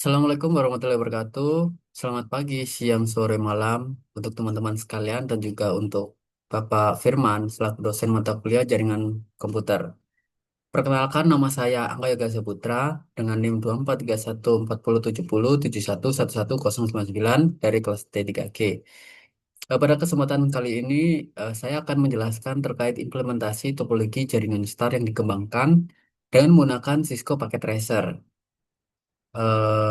Assalamualaikum warahmatullahi wabarakatuh. Selamat pagi, siang, sore, malam untuk teman-teman sekalian dan juga untuk Bapak Firman selaku dosen mata kuliah jaringan komputer. Perkenalkan nama saya Angga Yoga Saputra dengan NIM 24314070711199 dari kelas T3G. Pada kesempatan kali ini saya akan menjelaskan terkait implementasi topologi jaringan star yang dikembangkan dengan menggunakan Cisco Packet Tracer.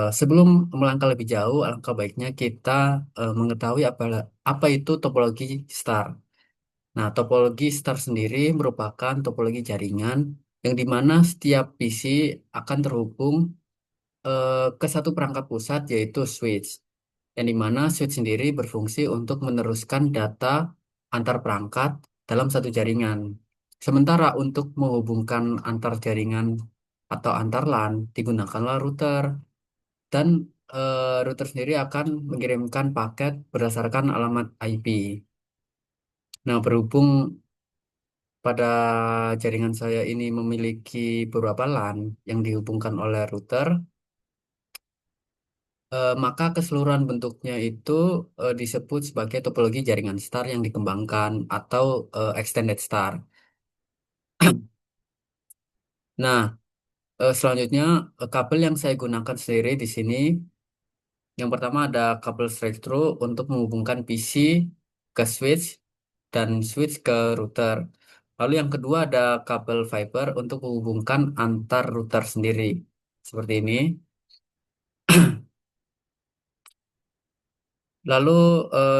Sebelum melangkah lebih jauh, alangkah baiknya kita mengetahui apa itu topologi star. Nah, topologi star sendiri merupakan topologi jaringan yang di mana setiap PC akan terhubung ke satu perangkat pusat yaitu switch. Yang di mana switch sendiri berfungsi untuk meneruskan data antar perangkat dalam satu jaringan. Sementara untuk menghubungkan antar jaringan atau antar LAN digunakanlah router dan router sendiri akan mengirimkan paket berdasarkan alamat IP. Nah, berhubung pada jaringan saya ini memiliki beberapa LAN yang dihubungkan oleh router, maka keseluruhan bentuknya itu disebut sebagai topologi jaringan star yang dikembangkan atau extended star. Nah, selanjutnya kabel yang saya gunakan sendiri di sini, yang pertama ada kabel straight through untuk menghubungkan PC ke switch dan switch ke router. Lalu yang kedua ada kabel fiber untuk menghubungkan antar router sendiri. Seperti ini. Lalu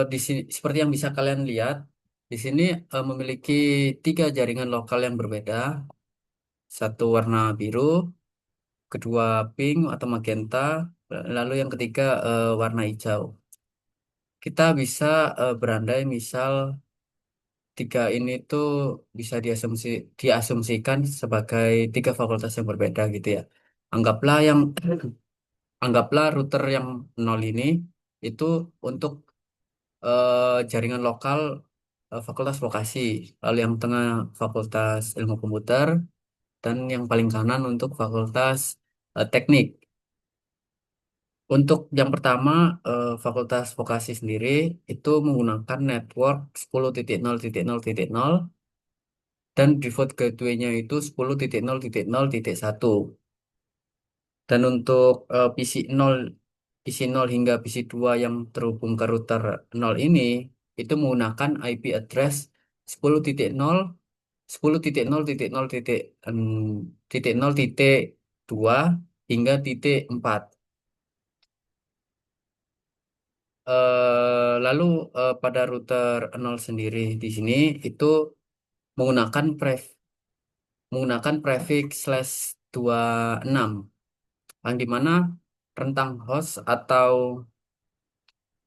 di sini seperti yang bisa kalian lihat, di sini memiliki tiga jaringan lokal yang berbeda. Satu warna biru, kedua pink atau magenta, lalu yang ketiga warna hijau. Kita bisa berandai misal tiga ini tuh bisa diasumsikan sebagai tiga fakultas yang berbeda gitu ya. Anggaplah yang anggaplah router yang nol ini itu untuk jaringan lokal fakultas vokasi, lalu yang tengah fakultas ilmu komputer dan yang paling kanan untuk fakultas teknik. Untuk yang pertama, fakultas vokasi sendiri itu menggunakan network 10.0.0.0 dan default gateway-nya itu 10.0.0.1. Dan untuk PC 0 hingga PC 2 yang terhubung ke router 0 ini itu menggunakan IP address 10.0 10.0.0.0.2 hingga titik 4. Lalu pada router 0 sendiri di sini itu menggunakan menggunakan prefix /26 yang dimana rentang host atau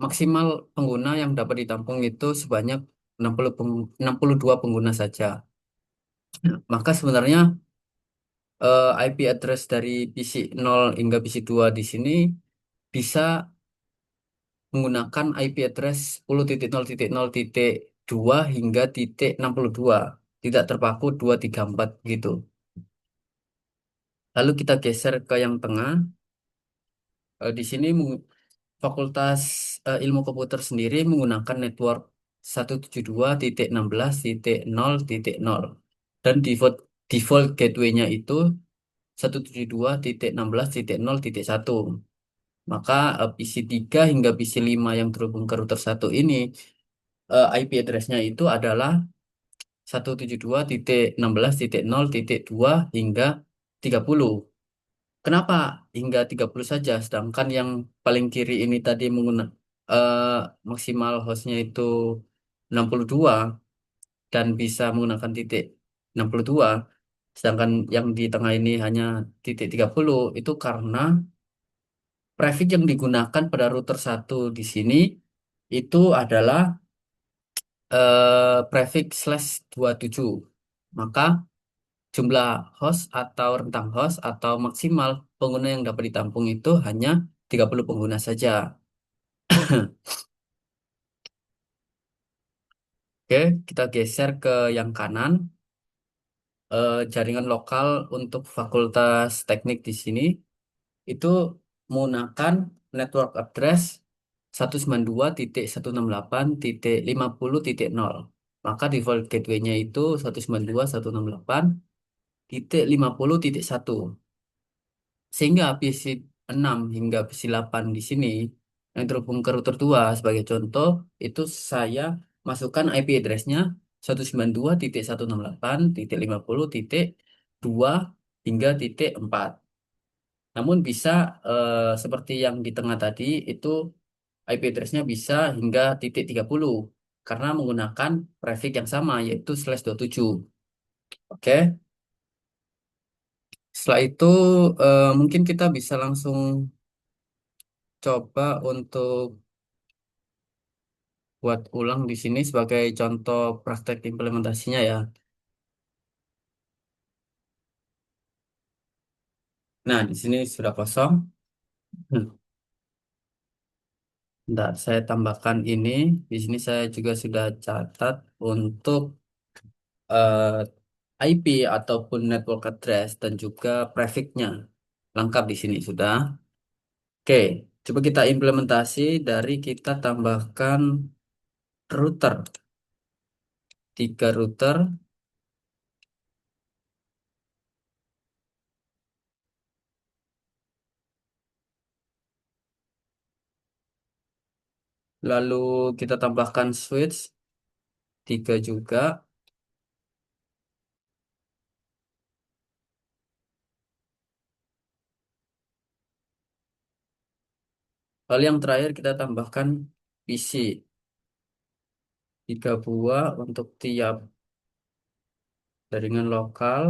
maksimal pengguna yang dapat ditampung itu sebanyak 62 pengguna saja. Maka sebenarnya IP address dari PC 0 hingga PC 2 di sini bisa menggunakan IP address 10.0.0.2 hingga titik 62. Tidak terpaku 234 gitu. Lalu kita geser ke yang tengah. Di sini Fakultas Ilmu Komputer sendiri menggunakan network 172.16.0.0 dan default gateway-nya itu 172.16.0.1. Maka PC 3 hingga PC 5 yang terhubung ke router satu ini IP address-nya itu adalah 172.16.0.2 hingga 30. Kenapa hingga 30 saja, sedangkan yang paling kiri ini tadi eh, maksimal hostnya itu 62 dan bisa menggunakan titik 62, sedangkan yang di tengah ini hanya titik 30, itu karena prefix yang digunakan pada router satu di sini itu adalah prefix /27. Maka jumlah host atau rentang host atau maksimal pengguna yang dapat ditampung itu hanya 30 pengguna saja. Oke, kita geser ke yang kanan. Jaringan lokal untuk Fakultas Teknik di sini itu menggunakan network address 192.168.50.0. Maka default gateway-nya itu 192.168.50.1. Sehingga PC 6 hingga PC 8 di sini yang terhubung ke router 2 sebagai contoh itu saya masukkan IP address-nya 192.168.50.2 hingga titik 4. Namun bisa seperti yang di tengah tadi itu IP address-nya bisa hingga titik 30 karena menggunakan prefix yang sama yaitu /27. Oke. Setelah itu mungkin kita bisa langsung coba untuk buat ulang di sini sebagai contoh praktek implementasinya ya. Nah, di sini sudah kosong. Bentar, saya tambahkan ini. Di sini saya juga sudah catat untuk IP ataupun network address dan juga prefix-nya. Lengkap di sini sudah. Oke, coba kita implementasi dari kita tambahkan router. 3 router, lalu kita tambahkan switch 3 juga. Lalu yang terakhir kita tambahkan PC 3 buah untuk tiap jaringan lokal.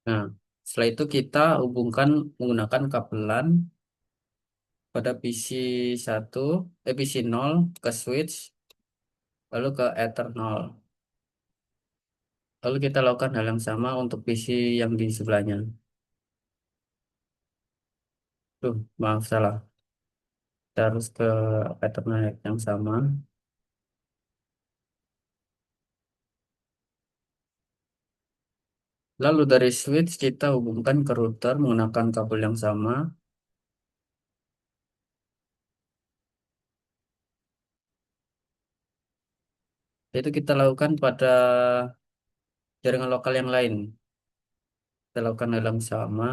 Nah, setelah itu kita hubungkan menggunakan kabelan pada PC 1, PC 0 ke switch, lalu ke Ether 0. Lalu kita lakukan hal yang sama untuk PC yang di sebelahnya. Tuh, maaf salah. Kita harus ke Ethernet yang sama. Lalu dari switch kita hubungkan ke router menggunakan kabel yang sama. Itu kita lakukan pada jaringan lokal yang lain. Kita lakukan hal yang sama.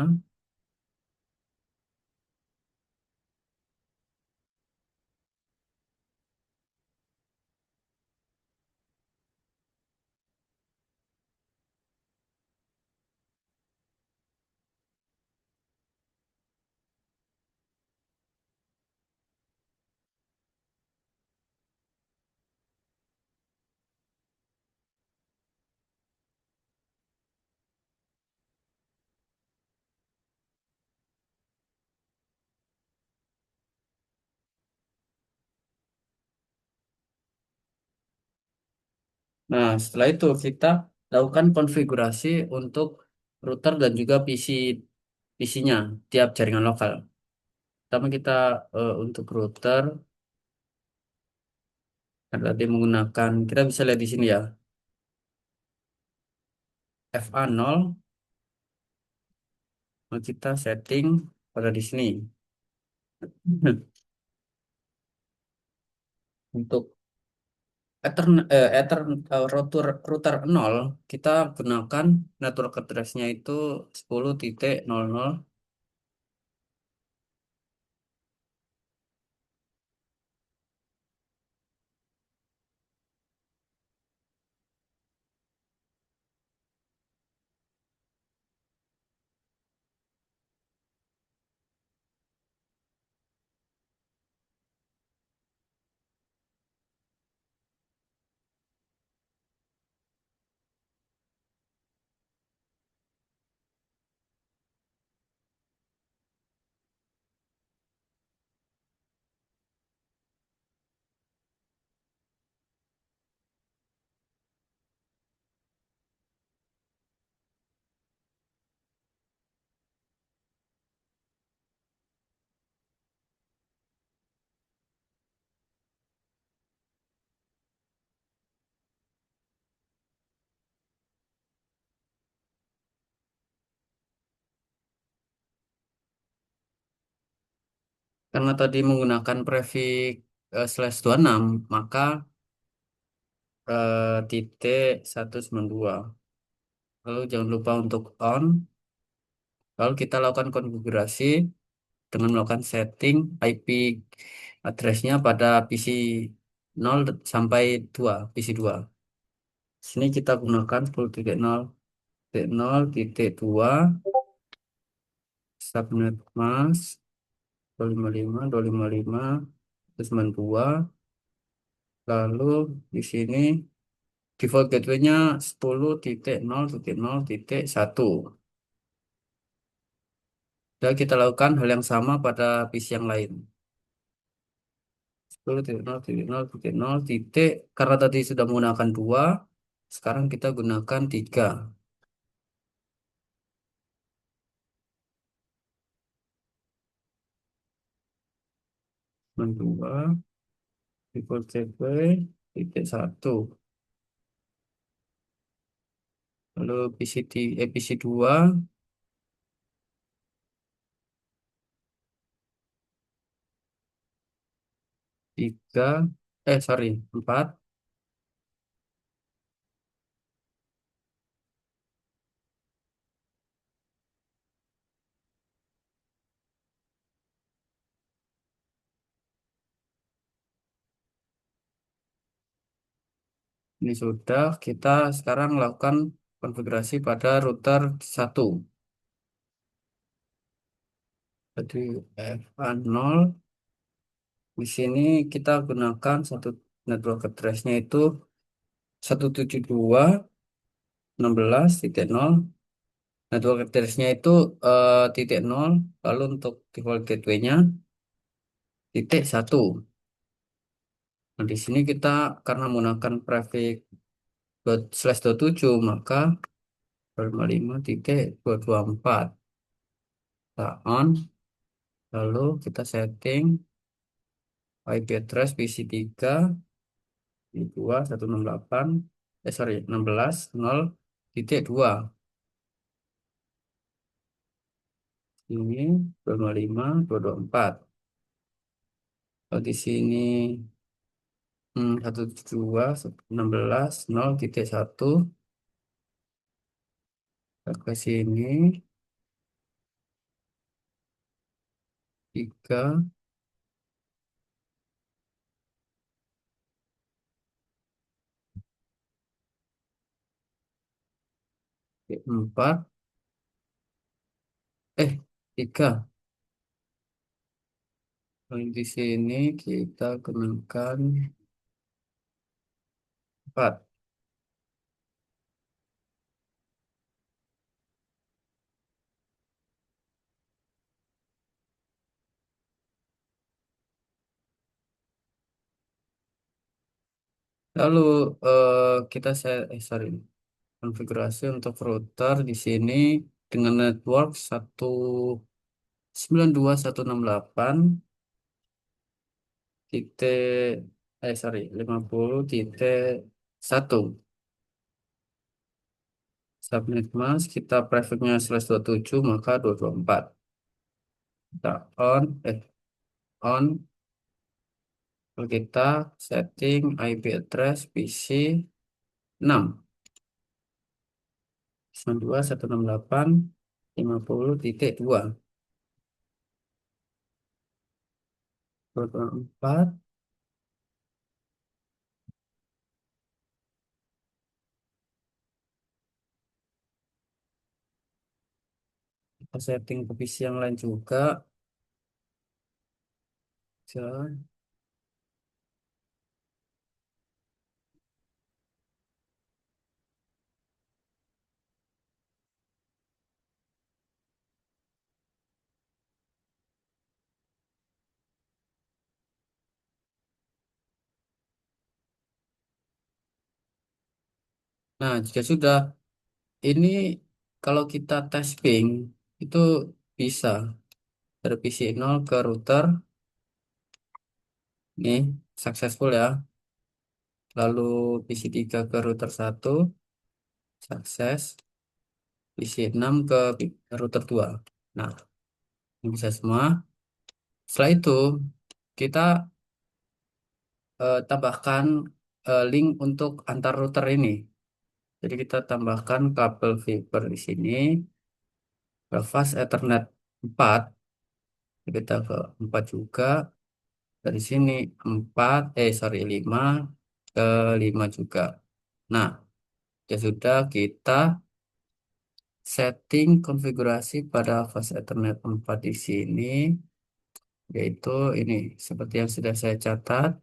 Nah, setelah itu kita lakukan konfigurasi untuk router dan juga PC-nya tiap jaringan lokal. Pertama kita untuk router berarti menggunakan kita bisa lihat di sini ya FA0. Kita setting pada di sini. Untuk router 0 kita gunakan network address-nya itu 10.00. Karena tadi menggunakan prefix /26, maka titik 192. Lalu jangan lupa untuk on. Lalu kita lakukan konfigurasi dengan melakukan setting IP address-nya pada PC 0 sampai 2, PC 2. Sini kita gunakan 10.0.0.2 subnet mask 255, 255, 192. Lalu di sini default gateway-nya 10.0.0.1. Dan kita lakukan hal yang sama pada PC yang lain. 10.0.0.0 titik. Karena tadi sudah menggunakan 2, sekarang kita gunakan 3. 2 default gateway titik 1. Lalu PC 2 3, sorry, 4. Ini sudah, kita sekarang lakukan konfigurasi pada router 1. Jadi FA0. Di sini kita gunakan satu network address-nya itu 172.16.0. Network address-nya itu titik 0. Lalu untuk default gateway-nya titik 1. Nah, di sini kita karena menggunakan prefix /27, maka 255.224. Kita on. Lalu kita setting IP address PC 3 di 2168, sorry, 16.0.2. Ini 255.224. Kalau di sini 172.16.0.1 ke sini 3, 4, 3. Lalu di sini kita gunakan 4. Lalu kita sorry, konfigurasi untuk router di sini dengan network 192.168 titik, sorry, 50.1. Subnet mask kita prefixnya /27, maka 224. Kita on. Lalu kita setting IP address PC 6 192.168.50.2. 224. Kita setting ke PC yang lain juga. Ya. Nah, jika sudah, ini kalau kita tes ping, itu bisa dari PC 0 ke router. Nih, successful ya. Lalu PC 3 ke router 1, sukses. PC 6 ke router 2. Nah, ini bisa semua. Setelah itu kita tambahkan link untuk antar router ini. Jadi kita tambahkan kabel fiber di sini ke fast Ethernet 4. Kita ke 4 juga. Dari sini 4, sorry 5 ke 5 juga. Nah, ya sudah kita setting konfigurasi pada fast Ethernet 4 di sini, yaitu ini seperti yang sudah saya catat.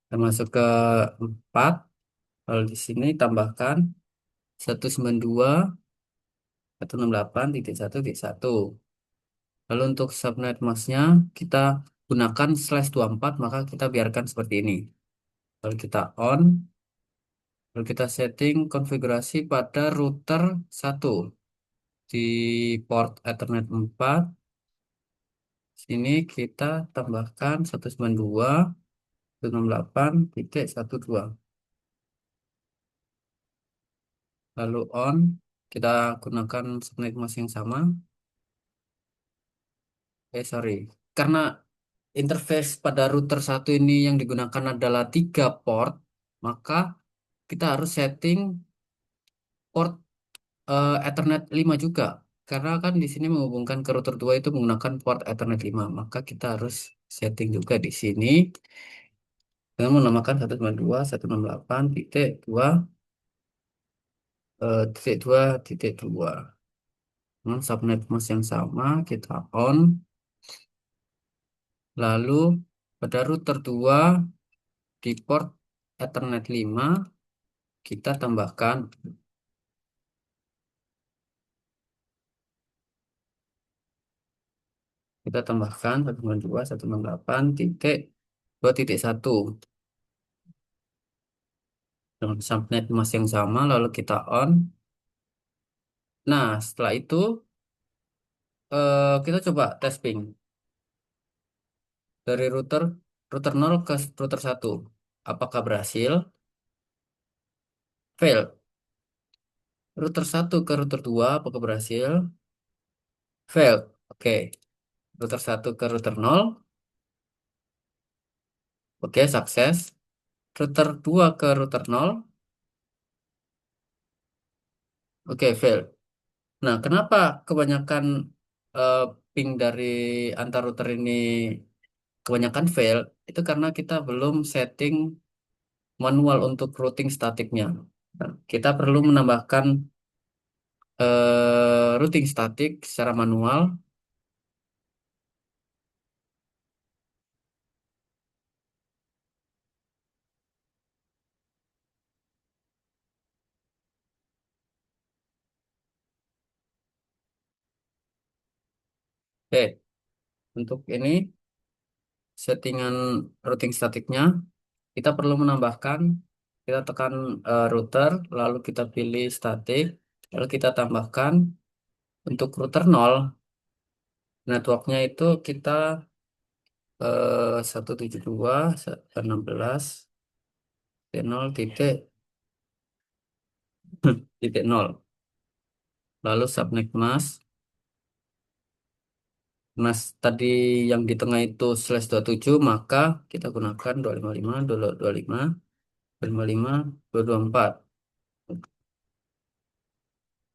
Kita masuk ke 4, lalu di sini tambahkan 192.168.1.1. Lalu untuk subnet masknya kita gunakan /24, maka kita biarkan seperti ini. Lalu kita on, lalu kita setting konfigurasi pada router 1 di port Ethernet 4. Sini kita tambahkan 192.168.1.2. Lalu on, kita gunakan subnet mask yang sama. Sorry, karena interface pada router 1 ini yang digunakan adalah 3 port, maka kita harus setting port Ethernet 5 juga. Karena kan di sini menghubungkan ke router 2 itu menggunakan port Ethernet 5, maka kita harus setting juga di sini dengan menamakan 192.168.2 titik 2.2. Subnet mask yang sama kita on, lalu pada router 2 di port Ethernet 5 kita tambahkan, 192.168.2.1 dengan subnet mask yang sama, lalu kita on. Nah, setelah itu kita coba testing dari router 0 ke router 1. Apakah berhasil? Fail. Router 1 ke router 2 apakah berhasil? Fail. Oke. Router 1 ke router 0. Oke, sukses. Router 2 ke router 0. Oke, fail. Nah, kenapa kebanyakan eh, ping dari antar router ini kebanyakan fail? Itu karena kita belum setting manual untuk routing statiknya. Nah, kita perlu menambahkan routing statik secara manual. Oke, untuk ini settingan routing statiknya kita perlu menambahkan, kita tekan router, lalu kita pilih statik, lalu kita tambahkan untuk router 0 networknya itu kita 172.16.0 lalu subnet mask. Mas tadi yang di tengah itu /27, maka kita gunakan 255, 225, 255, 224.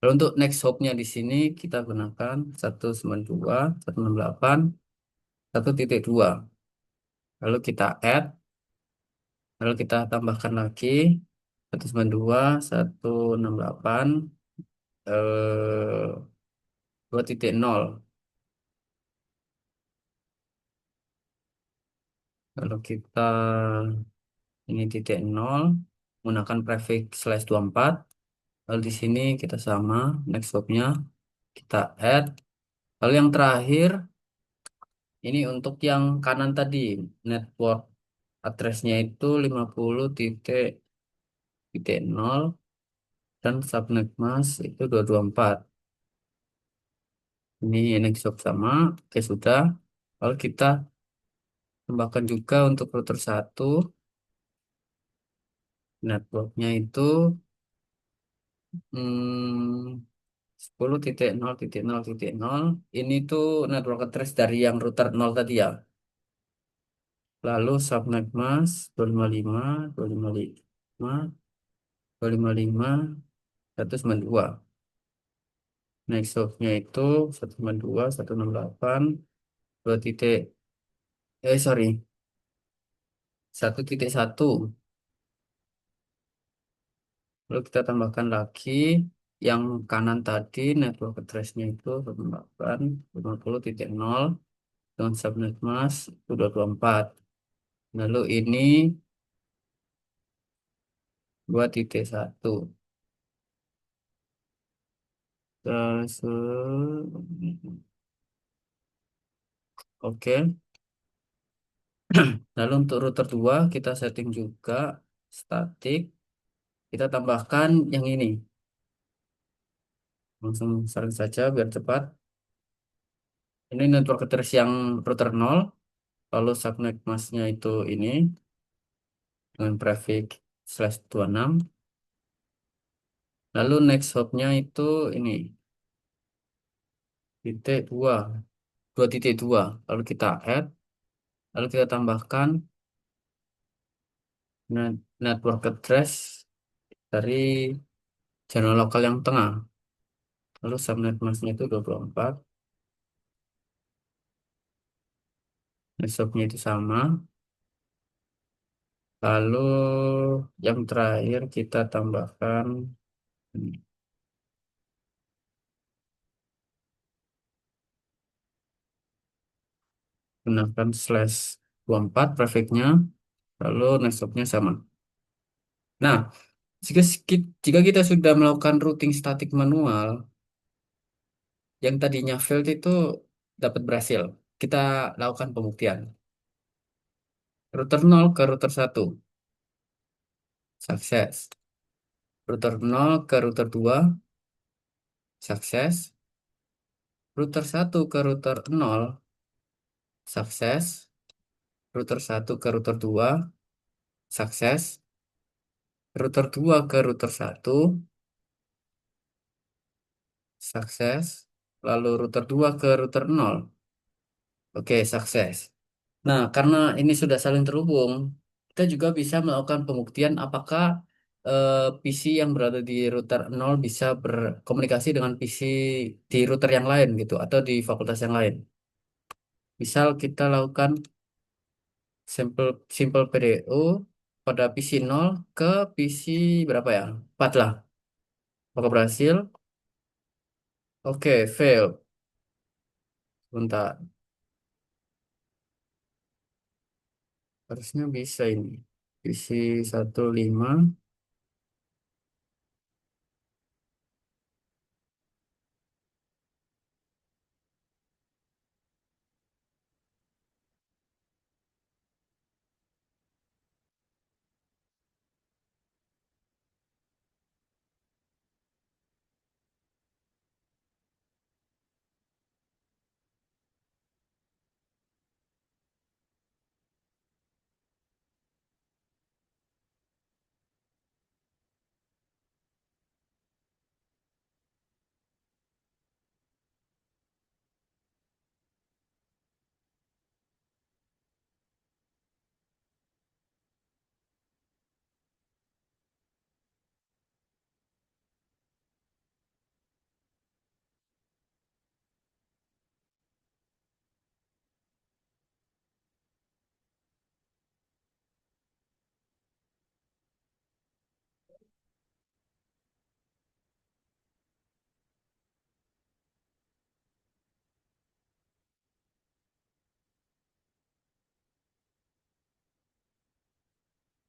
Lalu untuk next hopnya di sini kita gunakan 192.168.1.2. Lalu kita add, lalu kita tambahkan lagi 192.168 2.0. Lalu kita ini titik 0 menggunakan prefix /24. Lalu di sini kita sama next hopnya kita add. Lalu yang terakhir ini untuk yang kanan tadi network address-nya itu 50.0 dan subnet mask itu 224. Ini next hop sama. Oke, sudah. Lalu kita tambahkan juga untuk router 1 networknya itu 10.0.0.0. Ini tuh network address dari yang router nol tadi ya. Lalu subnet mask 255, 255, 255, 192. Next hopnya itu 192, 168, 2 titik, sorry, 1.1. Lalu kita tambahkan lagi yang kanan tadi network address-nya itu 168, 50.0 dengan subnet mask 224. Lalu ini 2.1. Terus, oke. Lalu untuk router 2 kita setting juga statik. Kita tambahkan yang ini. Langsung saring saja biar cepat. Ini network address yang router nol. Lalu subnet masknya itu ini dengan prefix /26. Lalu next hopnya itu ini titik dua, 2.2. Lalu kita add. Lalu kita tambahkan network address dari channel lokal yang tengah. Lalu subnet masknya itu 24. Next hopnya itu sama. Lalu yang terakhir kita tambahkan gunakan /24 prefixnya. Lalu next hopnya sama. Nah, jika kita sudah melakukan routing statik manual, yang tadinya failed itu dapat berhasil. Kita lakukan pembuktian. Router nol ke router satu sukses. Router nol ke router 2 sukses. Router satu ke router nol sukses. Router satu ke router 2 sukses. Router 2 ke router satu sukses. Lalu router 2 ke router nol. Oke, sukses. Nah, karena ini sudah saling terhubung, kita juga bisa melakukan pembuktian apakah PC yang berada di router nol bisa berkomunikasi dengan PC di router yang lain gitu, atau di fakultas yang lain. Misal kita lakukan simple simple PDO pada PC nol ke PC berapa ya? 4 lah. Apakah berhasil? Oke, fail. Bentar, harusnya bisa ini. PC 15.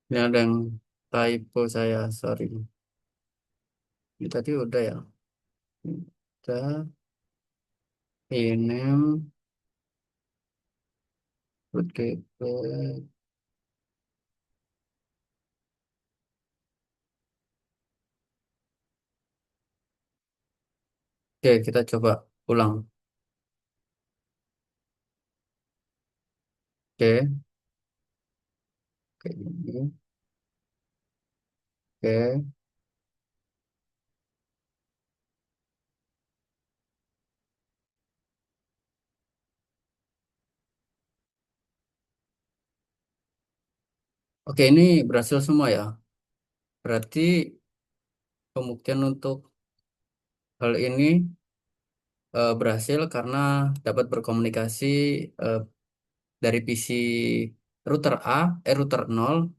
Ini ada yang typo saya, sorry. Ini tadi udah ya. Udah, ini oke. Oke, kita coba ulang. Oke, kayak gini. Oke, Oke, ini berhasil semua ya. Berarti pembuktian untuk hal ini berhasil karena dapat berkomunikasi eh, dari PC router A, router 0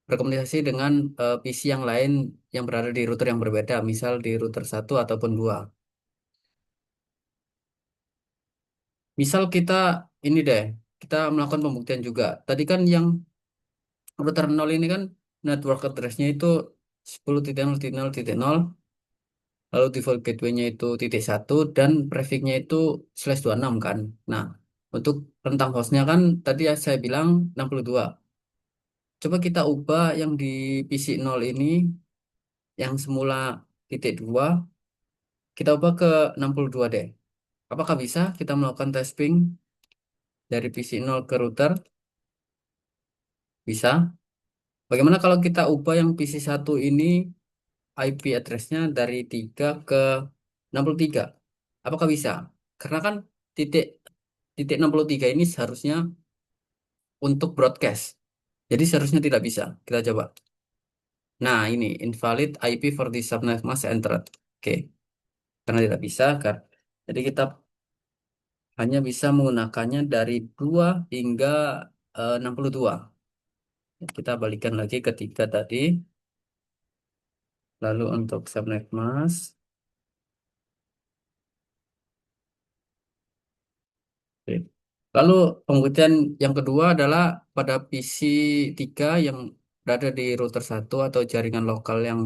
berkomunikasi dengan PC yang lain yang berada di router yang berbeda, misal di router satu ataupun dua. Misal kita ini deh, kita melakukan pembuktian juga. Tadi kan yang router 0 ini kan network address-nya itu 10.0.0.0, lalu default gateway-nya itu titik satu dan prefix-nya itu /26 kan. Nah, untuk rentang hostnya kan tadi ya saya bilang 62. Coba kita ubah yang di PC 0 ini, yang semula titik 2, kita ubah ke 62 deh. Apakah bisa kita melakukan testing dari PC 0 ke router? Bisa. Bagaimana kalau kita ubah yang PC satu ini IP address-nya dari 3 ke 63? Apakah bisa? Karena kan titik titik 63 ini seharusnya untuk broadcast. Jadi seharusnya tidak bisa. Kita coba. Nah, ini invalid IP for the subnet mask entered. Oke, karena tidak bisa kan. Jadi kita hanya bisa menggunakannya dari 2 hingga 62. Kita balikan lagi ke 3 tadi. Lalu untuk subnet mask. Oke. Lalu pembuktian yang kedua adalah pada PC 3 yang berada di router satu atau jaringan lokal yang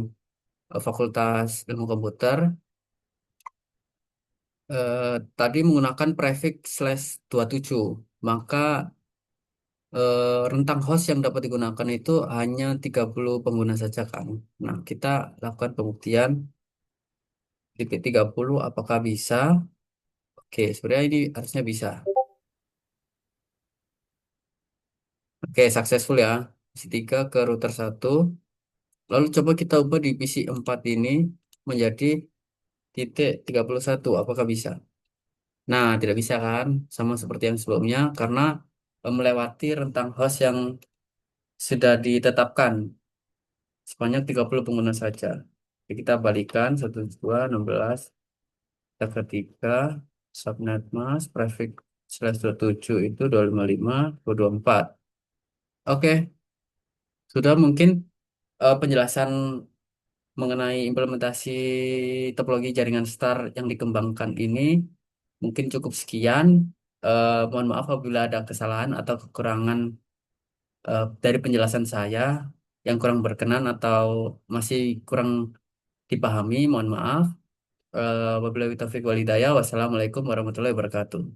Fakultas Ilmu Komputer. Tadi menggunakan prefix /27, maka rentang host yang dapat digunakan itu hanya 30 pengguna saja kan. Nah, kita lakukan pembuktian di P30 apakah bisa. Oke, sebenarnya ini harusnya bisa. Oke, successful ya. PC 3 ke router satu. Lalu coba kita ubah di PC 4 ini menjadi titik 31. Apakah bisa? Nah, tidak bisa kan? Sama seperti yang sebelumnya karena melewati rentang host yang sudah ditetapkan sebanyak 30 pengguna saja. Jadi kita balikan 12 16 kita ketika subnet mask prefix /27 itu 255 224. Oke, sudah mungkin penjelasan mengenai implementasi topologi jaringan star yang dikembangkan ini mungkin cukup sekian. Mohon maaf apabila ada kesalahan atau kekurangan dari penjelasan saya yang kurang berkenan atau masih kurang dipahami, mohon maaf. Wabillahi taufiq wal hidayah. Wassalamualaikum warahmatullahi wabarakatuh.